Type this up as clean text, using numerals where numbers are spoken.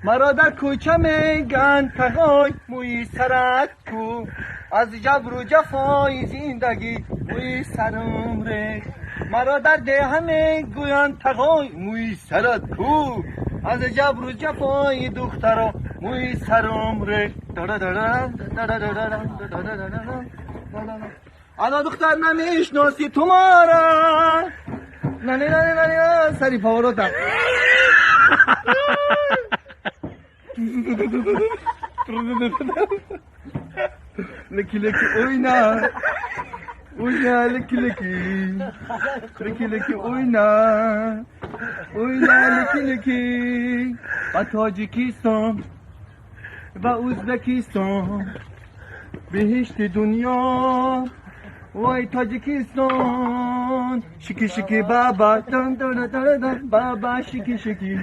مرا در کوچه میگن تقای موی سرک کو، از جبر و جفای زندگی موی سرم ره. مرا در ده میگوین تقای موی سرک کو، از جبر و جفای دخترا موی سرم ره. انا دختر نمیشناسی تو مارا، نه نه نه نه نه سری پاوراتم. لکی لکی oyna, oyna leki leki, leki leki oyna, oyna leki leki. و تاجیکستان و ازبکستان بهشت دنیا، وای تاجیکستان. شکی شکی بابا دن دن دن دن بابا شکی شکی.